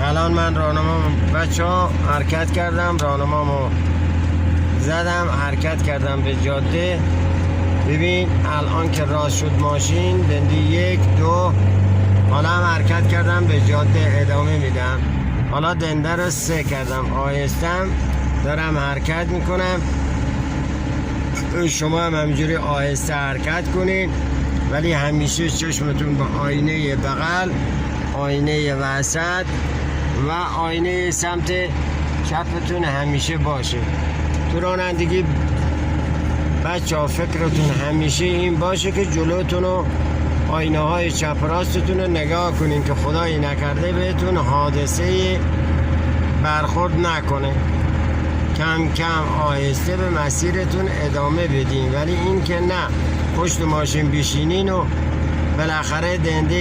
الان من بچه ها حرکت کردم، راهنمامو زدم، حرکت کردم به جاده. ببین الان که راست شد ماشین دندی 1 2، حالا هم حرکت کردم به جاده ادامه میدم. حالا دنده رو 3 کردم، آهستم دارم حرکت میکنم. شما هم همینجوری آهسته حرکت کنین، ولی همیشه چشمتون به آینه بغل، آینه وسط و آینه سمت چپتون همیشه باشه. تو رانندگی بچه ها فکرتون همیشه این باشه که جلوتون و آینه های چپ راستتون رو نگاه کنین که خدایی نکرده بهتون حادثه برخورد نکنه. کم کم آهسته به مسیرتون ادامه بدین، ولی این که نه پشت ماشین بشینین و بالاخره دنده